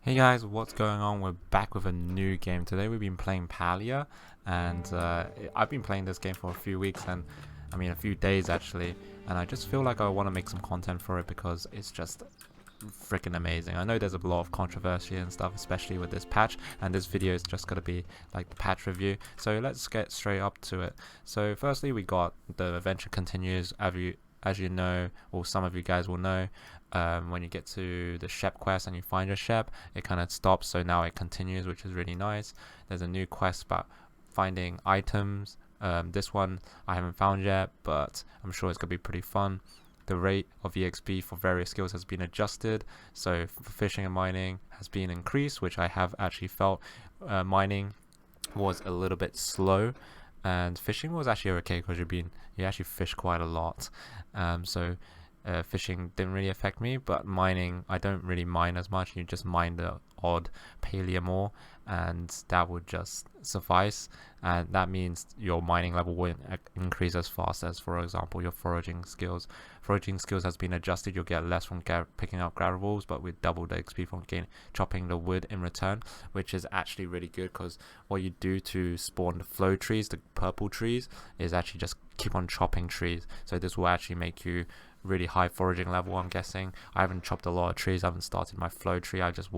Hey guys, what's going on? We're back with a new game. Today we've been playing Palia, and I've been playing this game for a few weeks, and I mean a few days actually, and I just feel like I want to make some content for it because it's just freaking amazing. I know there's a lot of controversy and stuff, especially with this patch, and this video is just going to be like the patch review. So let's get straight up to it. So firstly, we got the adventure continues. As you know, or some of you guys will know, when you get to the Shep quest and you find your Shep, it kind of stops, so now it continues, which is really nice. There's a new quest about finding items. This one I haven't found yet, but I'm sure it's going to be pretty fun. The rate of EXP for various skills has been adjusted, so for fishing and mining has been increased, which I have actually felt. Mining was a little bit slow, and fishing was actually okay because you actually fish quite a lot. Fishing didn't really affect me, but mining, I don't really mine as much. You just mine the odd Palia more, and that would just suffice. And that means your mining level won't increase as fast as, for example, your foraging skills. Foraging skills has been adjusted. You'll get less from picking up gravels, but with double the XP from chopping the wood in return, which is actually really good because what you do to spawn the flow trees, the purple trees, is actually just keep on chopping trees. So this will actually make you really high foraging level. I'm guessing I haven't chopped a lot of trees. I haven't started my flow tree. I just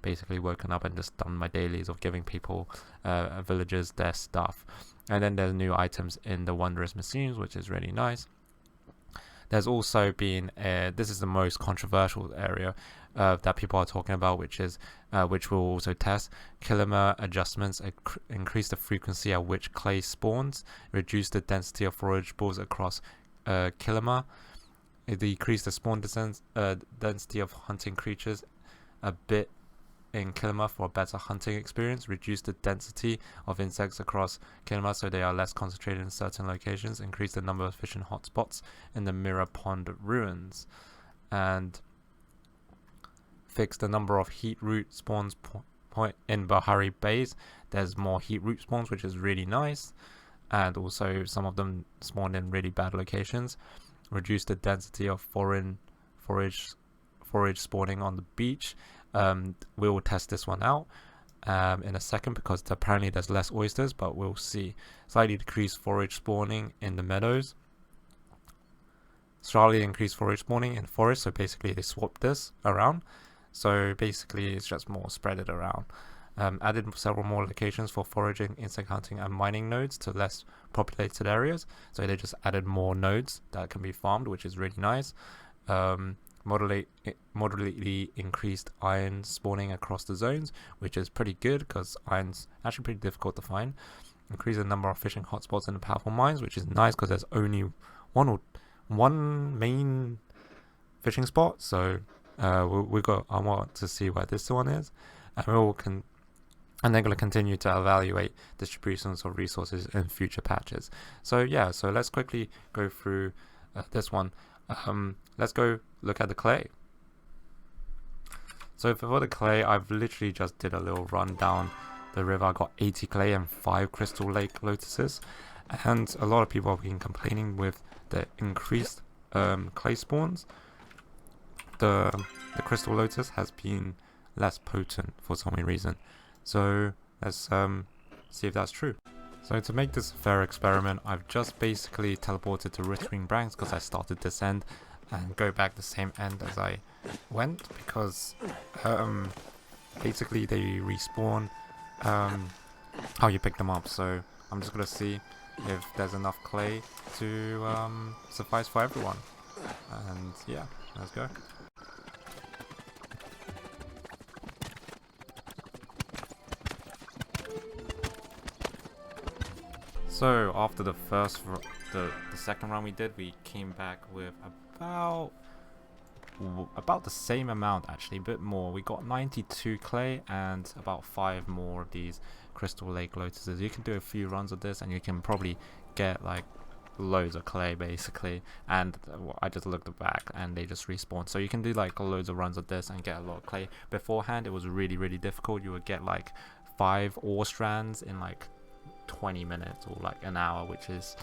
basically woken up and just done my dailies of giving people villagers their stuff. And then there's new items in the wondrous machines, which is really nice. There's also been this is the most controversial area that people are talking about, which we'll also test. Kilometer adjustments increase the frequency at which clay spawns, reduce the density of forage balls across kilometer. It decreased the spawn density of hunting creatures a bit in Kilima for a better hunting experience. Reduce the density of insects across Kilima so they are less concentrated in certain locations. Increase the number of fishing hotspots in the Mirror Pond ruins. And fix the number of heat root spawns in Bahari Bays. There's more heat root spawns, which is really nice. And also some of them spawned in really bad locations. Reduce the density of foreign forage spawning on the beach. We will test this one out in a second because apparently there's less oysters, but we'll see. Slightly decrease forage spawning in the meadows. Slightly increase forage spawning in forests, so basically they swapped this around. So basically it's just more spread it around. Added several more locations for foraging, insect hunting and mining nodes to less populated areas. So they just added more nodes that can be farmed, which is really nice. Moderately increased iron spawning across the zones, which is pretty good because iron's actually pretty difficult to find. Increase the number of fishing hotspots in the powerful mines, which is nice because there's only one main fishing spot. So I want to see where this one is, and they're going to continue to evaluate distributions of resources in future patches. So yeah, so let's quickly go through this one. Let's go look at the clay. So for the clay, I've literally just did a little run down the river. I got 80 clay and 5 crystal lake lotuses, and a lot of people have been complaining with the increased clay spawns. The crystal lotus has been less potent for some reason. So let's see if that's true. So to make this a fair experiment, I've just basically teleported to Rittering Branks because I started this end and go back the same end as I went because basically they respawn how you pick them up. So I'm just gonna see if there's enough clay to suffice for everyone. And yeah, let's go. So after the second round we did, we came back with about the same amount, actually a bit more. We got 92 clay and about 5 more of these crystal lake lotuses. You can do a few runs of this and you can probably get like loads of clay basically, and I just looked back and they just respawn. So you can do like loads of runs of this and get a lot of clay. Beforehand it was really difficult. You would get like 5 ore strands in like 20 minutes or like an hour, which is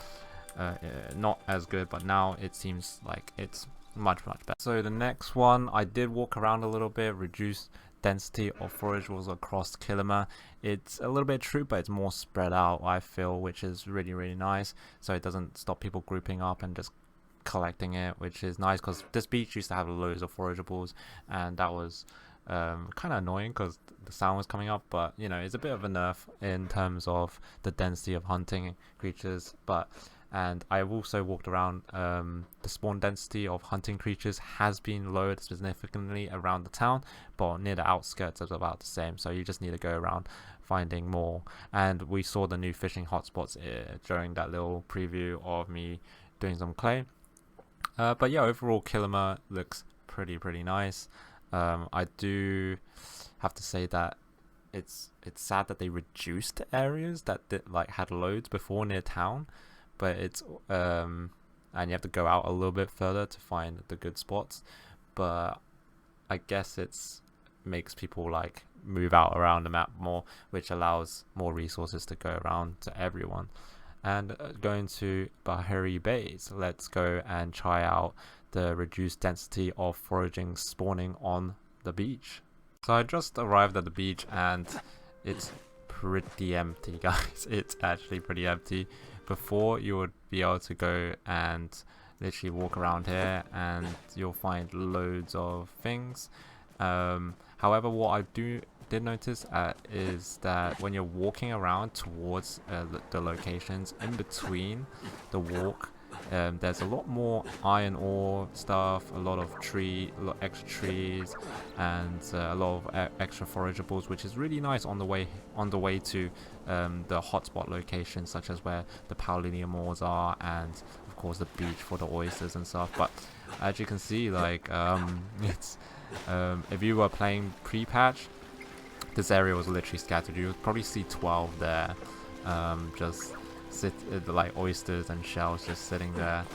not as good, but now it seems like it's much better. So the next one, I did walk around a little bit, reduce density of forageables across Kilima. It's a little bit true, but it's more spread out, I feel, which is really nice. So it doesn't stop people grouping up and just collecting it, which is nice, because this beach used to have loads of forageables, and that was kind of annoying because the sound was coming up. But you know, it's a bit of a nerf in terms of the density of hunting creatures. And I've also walked around, the spawn density of hunting creatures has been lowered significantly around the town, but near the outskirts it's about the same, so you just need to go around finding more. And we saw the new fishing hotspots during that little preview of me doing some clay. But yeah, overall Kilima looks pretty nice. I do have to say that it's sad that they reduced areas that had loads before near town, but it's and you have to go out a little bit further to find the good spots. But I guess it's makes people like move out around the map more, which allows more resources to go around to everyone. And going to Bahari Bays, let's go and try out the reduced density of foraging spawning on the beach. So I just arrived at the beach and it's pretty empty, guys. It's actually pretty empty. Before, you would be able to go and literally walk around here and you'll find loads of things. However, what I did notice is that when you're walking around towards the locations, in between the walk, there's a lot more iron ore stuff, a lot of extra trees, and a lot of extra forageables, which is really nice on the way to the hotspot locations, such as where the Palia moors are, and of course the beach for the oysters and stuff. But as you can see, like it's if you were playing pre-patch, this area was literally scattered. You would probably see 12 there, just like oysters and shells just sitting there.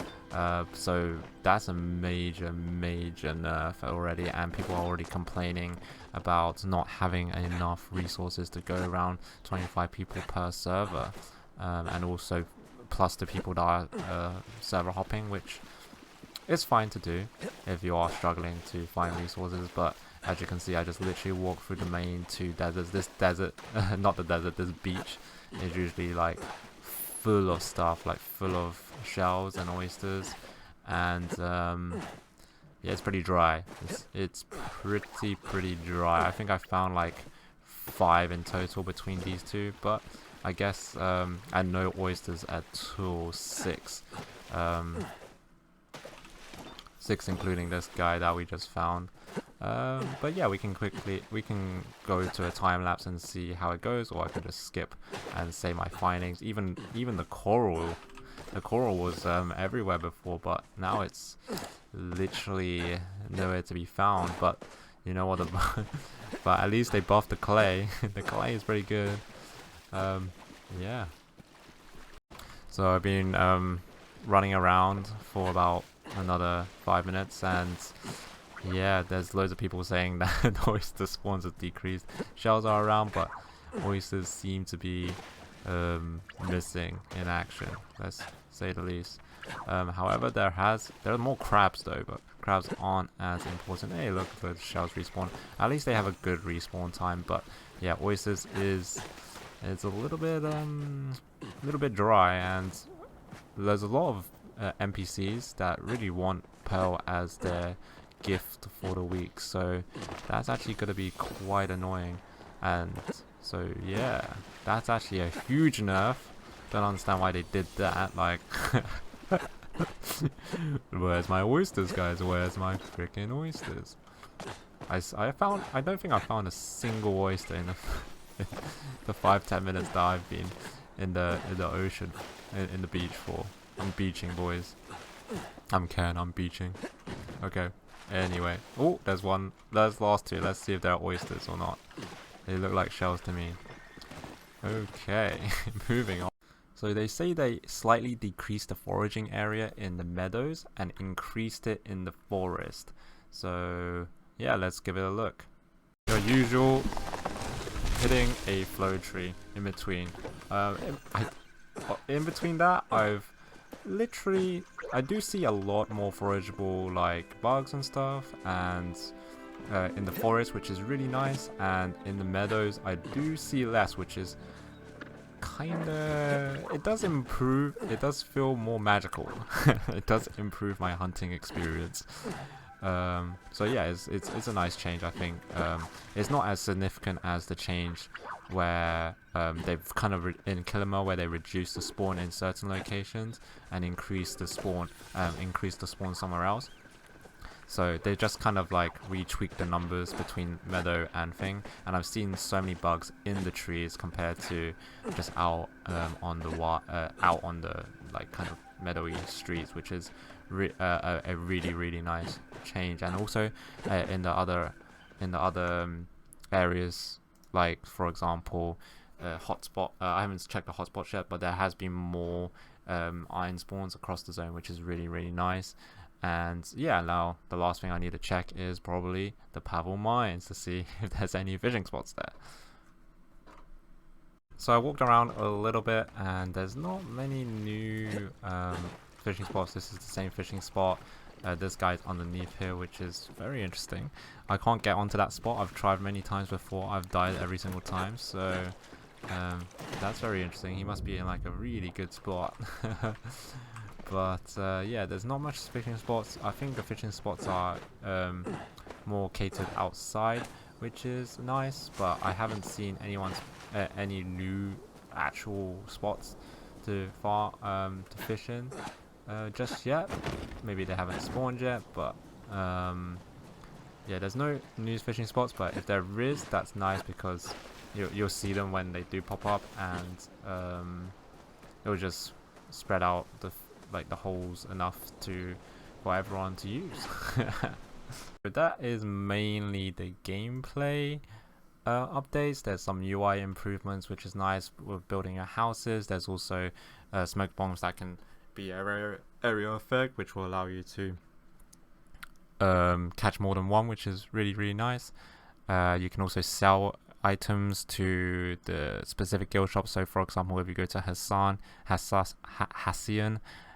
So that's a major nerf already, and people are already complaining about not having enough resources to go around 25 people per server, and also plus the people that are server hopping, which is fine to do if you are struggling to find resources. But as you can see, I just literally walked through the main two deserts. This desert, not the desert, this beach is usually like full of stuff, like full of shells and oysters, and yeah, it's pretty dry. It's pretty dry. I think I found like 5 in total between these two, but I guess and no oysters at all. 6 including this guy that we just found. But yeah, we can go to a time lapse and see how it goes, or I could just skip and say my findings. Even the coral was everywhere before, but now it's literally nowhere to be found. But you know what? But at least they buffed the clay. The clay is pretty good. Yeah. So I've been running around for about another 5 minutes, and yeah, there's loads of people saying that the oyster spawns have decreased. Shells are around, but oysters seem to be missing in action, let's say the least. However, there are more crabs though, but crabs aren't as important. Hey, look, the shells respawn. At least they have a good respawn time. But yeah, oysters is a little bit dry, and there's a lot of NPCs that really want pearl as their gift for the week, so that's actually going to be quite annoying. And so yeah, that's actually a huge nerf. Don't understand why they did that. Like where's my oysters, guys? Where's my freaking oysters? I don't think I found a single oyster in the 5-10 minutes that I've been in the ocean, in the beach for. I'm beaching, boys. I'm beaching. Okay. Anyway. Oh, there's one. There's last two. Let's see if they're oysters or not. They look like shells to me. Okay. Moving on. So they say they slightly decreased the foraging area in the meadows and increased it in the forest. So yeah, let's give it a look. Your usual hitting a flow tree in between. In between that, I do see a lot more forageable like bugs and stuff, and in the forest, which is really nice, and in the meadows I do see less, which is kinda, it does improve, it does feel more magical. It does improve my hunting experience. So yeah, it's a nice change, I think. It's not as significant as the change where they've kind of in Kilima, where they reduce the spawn in certain locations and increase the spawn somewhere else. So they just kind of like retweak the numbers between meadow and thing, and I've seen so many bugs in the trees compared to just out on the like kind of meadowy streets, which is a really nice change. And also in the other areas, like for example hotspot, I haven't checked the hotspots yet, but there has been more iron spawns across the zone, which is really nice. And yeah, now the last thing I need to check is probably the Pavel mines to see if there's any fishing spots there. So I walked around a little bit and there's not many new fishing spots. This is the same fishing spot. This guy's underneath here, which is very interesting. I can't get onto that spot. I've tried many times before. I've died every single time, so that's very interesting. He must be in like a really good spot. But yeah, there's not much fishing spots. I think the fishing spots are more catered outside, which is nice, but I haven't seen any new actual spots to fish in just yet. Maybe they haven't spawned yet, but yeah, there's no new fishing spots. But if there is, that's nice, because you'll see them when they do pop up, and it'll just spread out the holes enough for everyone to use. So that is mainly the gameplay updates. There's some UI improvements, which is nice with building your houses. There's also smoke bombs that can be area effect, which will allow you to catch more than one, which is really nice. You can also sell items to the specific guild shop. So for example, if you go to Hassian,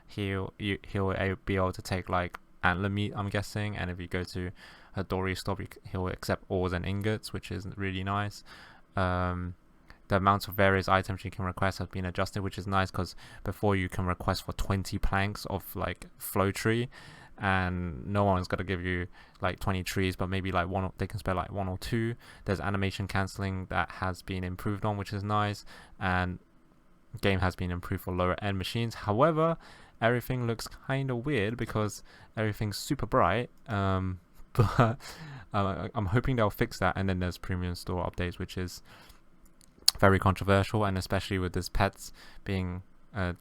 he'll be able to take like antler meat, I'm guessing, and if you go to Hadori stop, he'll accept ores and ingots, which is really nice. The amount of various items you can request has been adjusted, which is nice, because before you can request for 20 planks of like flow tree, and no one's gonna give you like 20 trees, but maybe like they can spare like 1 or 2. There's animation cancelling that has been improved on, which is nice, and game has been improved for lower end machines. However, everything looks kind of weird because everything's super bright, but I'm hoping they'll fix that. And then there's premium store updates, which is very controversial, and especially with this pets being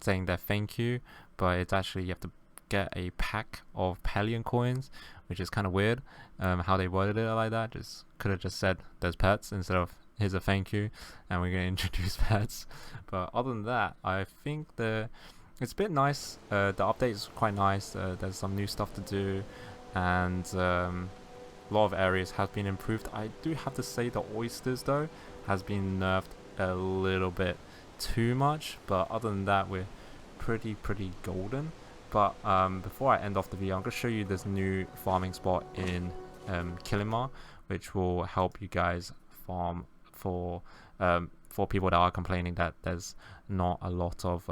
saying their thank you, but it's actually you have to get a pack of Palian coins, which is kind of weird. How they worded it like that, just could have just said there's pets instead of here's a thank you and we're going to introduce pets. But other than that, I think it's a bit nice. The update is quite nice. There's some new stuff to do, and a lot of areas have been improved. I do have to say the oysters though has been nerfed a little bit too much, but other than that, we're pretty golden. But before I end off the video, I'm going to show you this new farming spot in Kilima, which will help you guys farm for people that are complaining that there's not a lot of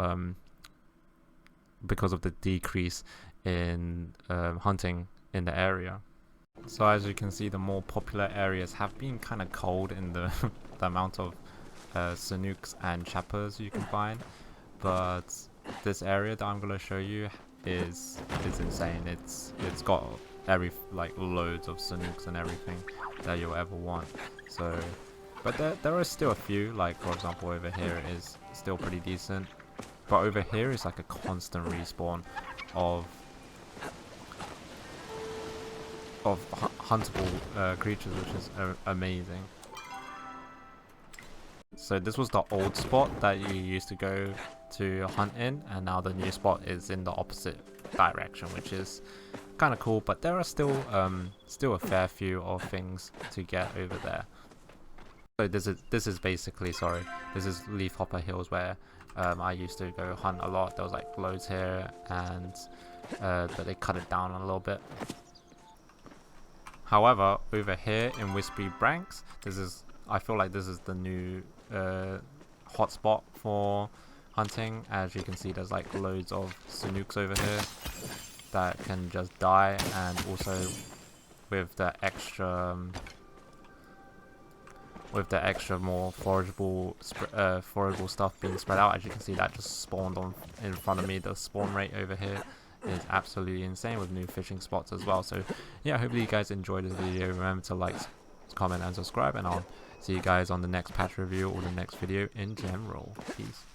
because of the decrease in hunting in the area. So as you can see, the more popular areas have been kind of cold in the amount of Sanooks and Chappers you can find, but this area that I'm going to show you is insane. It's got loads of Sanooks and everything that you'll ever want. So, but there are still a few, like for example over here is still pretty decent, but over here is like a constant respawn of huntable creatures, which is amazing. So this was the old spot that you used to go to hunt in, and now the new spot is in the opposite direction, which is kind of cool. But there are still a fair few of things to get over there. So this is basically, sorry, this is Leafhopper Hills, where I used to go hunt a lot. There was like loads here, and but they cut it down a little bit. However, over here in Wispy Branks, I feel like this is the new hotspot for hunting. As you can see, there's like loads of Sanooks over here that can just die, and also with the extra more forageable stuff being spread out. As you can see, that just spawned on in front of me. The spawn rate over here is absolutely insane with new fishing spots as well. So yeah, hopefully you guys enjoyed this video. Remember to like, comment and subscribe, and I'll see you guys on the next patch review or the next video in general. Peace.